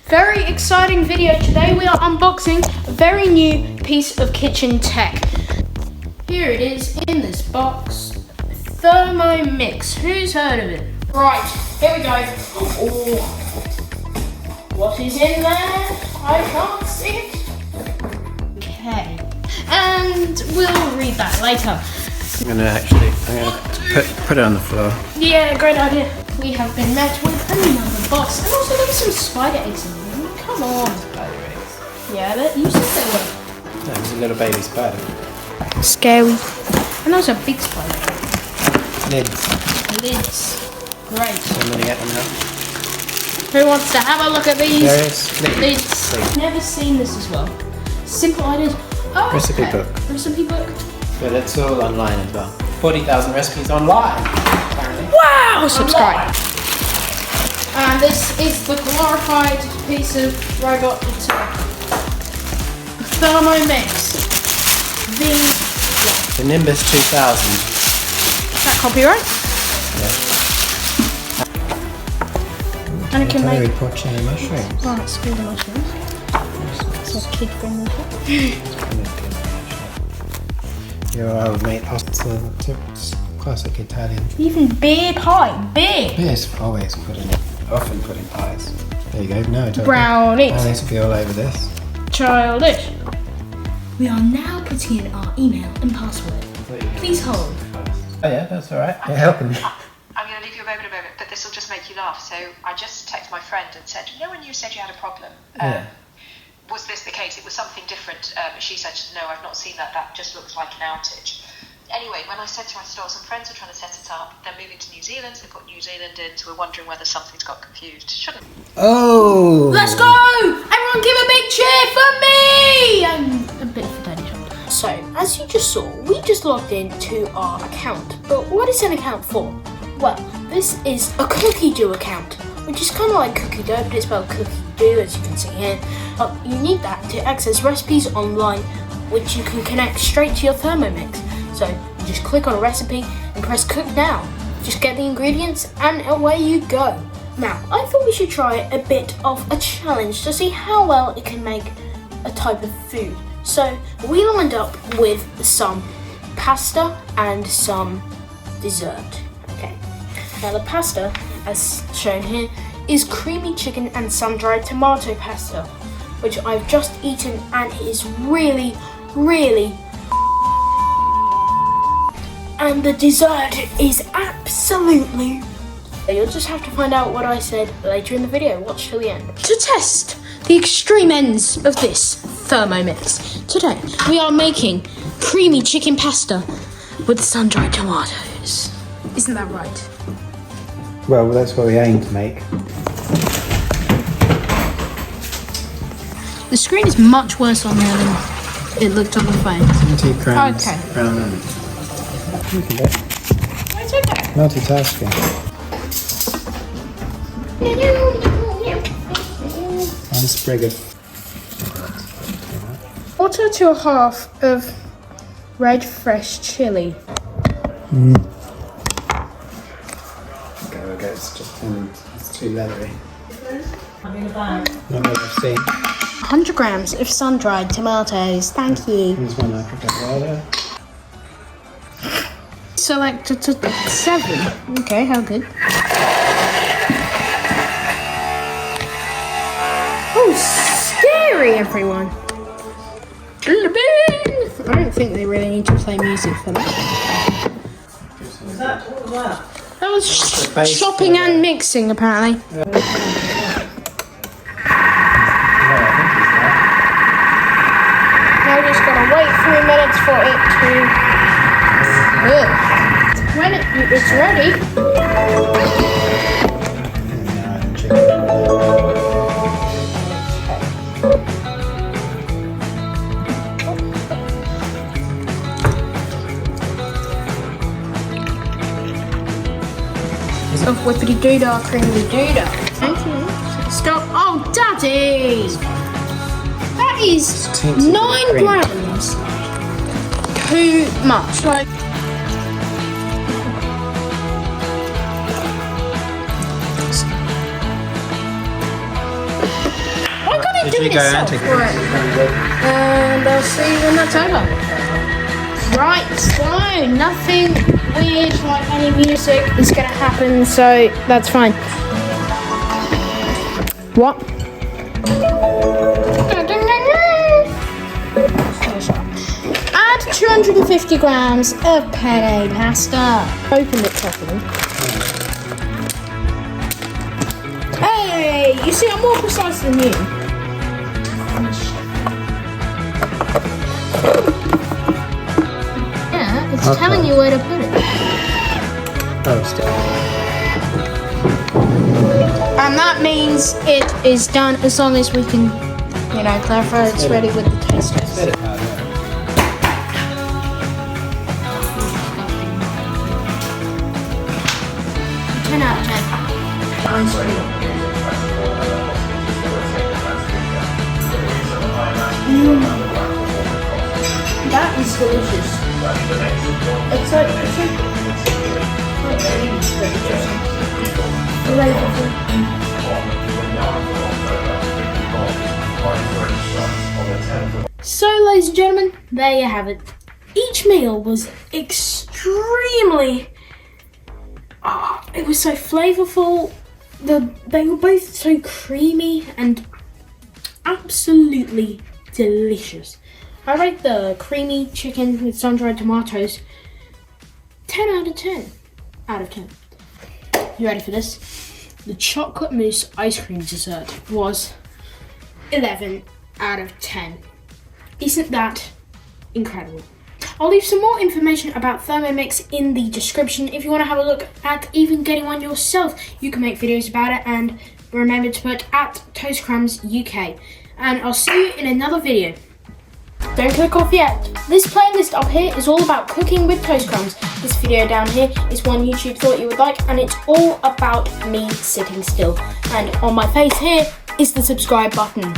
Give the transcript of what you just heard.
Very exciting video. Today we are unboxing a very new piece of kitchen tech. Here it is in this box. Thermomix. Who's heard of it? Right, here we go. Oh, what is in there? I can't see it. Okay, and we'll read that later. I'm gonna put it on the floor. Yeah, great idea. We have been met with another box, and also there were some spider eggs in them. Come on. Spider eggs. Yeah, you said they were. No, it was a little baby spider. Scary. And also a big spider. Lids. Lids. Great. So I'm gonna get them out. Who wants to have a look at these? There is Lids. Never seen this as well. Simple ideas. Oh, Recipe book. Recipe book. But it's all online as well. 40,000 recipes online, apparently. Wow! Subscribe. And this is the glorified piece of robot. It's a Thermomix. The Nimbus 2000. Is that copyright? Yeah. And it can make poached mushrooms. Oh, it's good mushrooms. So kid friendly. Your old mate pasta tips, classic Italian. Even beer pie, beer. Yes, always often put in pies. There you go. No, don't. Brownies. Brownies will be all over this. Childish. We are now putting in our email and password. Please hold. Oh yeah, that's all right. You're helping me. I'm going to leave you a moment, but this will just make you laugh. So I just texted my friend and said, you know when you said you had a problem? Yeah. Was this the case? It was something different. She said, no, I've not seen that. That just looks like an outage. Anyway, when I said to her, I saw some friends were trying to set it up. They're moving to New Zealand, so they put New Zealand in, so we're wondering whether something's got confused. Shouldn't. Oh! Let's go! Everyone give a big cheer for me! And a bit for Daddy John. So, as you just saw, we just logged into our account. But what is an account for? Well, this is a cookie dough account, which is kind of like cookie dough, but it's spelled cookie dough, as you can see here. But you need that to access recipes online, which you can connect straight to your Thermomix. So you just click on a recipe and press cook now. Just get the ingredients and away you go. Now, I thought we should try a bit of a challenge to see how well it can make a type of food. So we lined up with some pasta and some dessert. Okay. Now the pasta, as shown here, is creamy chicken and sun-dried tomato pasta, which I've just eaten and it is really, really. And the dessert is absolutely. You'll just have to find out what I said later in the video. Watch till the end. To test the extreme ends of this Thermomix, today we are making creamy chicken pasta with sun-dried tomatoes. Isn't that right? Well, that's what we aim to make. The screen is much worse on there than it looked on the phone. 2 crowns. Okay. Brown lemon. You can do it. It's okay. Multitasking. One sprig of. 1/4 to 1/2 of red fresh chili. Go, it's just it's too leathery. Not what I've seen. 100 grams of sun-dried tomatoes. Thank you. Here's one I put water. Select 7. Okay, how good. Oh, scary, everyone. I don't think they really need to play music for that. What was that? That was chopping and mixing, apparently. Now we're just gonna wait 3 minutes for it to cook. When it's ready. So whippity doo-dah, creamy doo-dah. Thank you. Stop. Oh, Daddy! That is 9 grams. Too much. Like. doing go itself. and take Right. And I'll see you when that's over. Right, so nothing weird like any music is gonna happen, so that's fine. What? Add 250 grams of penne pasta. Open it properly. Hey, you see, I'm more precise than you. Yeah, it's Okay. telling you where to put it. Oh, still. And that means it is done as long as we can, clarify it's ready with the taste test. Set it out there. 10 out of 10. That is delicious. It's like So, ladies and gentlemen, there you have it. Each meal was extremely. It was so flavorful. They were both so creamy and absolutely delicious. I rate the creamy chicken with sun-dried tomatoes 10 out of 10. Out of 10. You ready for this? The chocolate mousse ice cream dessert was 11 out of 10. Isn't that incredible? I'll leave some more information about Thermomix in the description. If you want to have a look at even getting one yourself, you can make videos about it, and remember to put at Toast Crumbs UK. And I'll see you in another video. Don't click off yet. This playlist up here is all about cooking with toast crumbs. This video down here is one YouTube thought you would like, and it's all about me sitting still. And on my face here is the subscribe button.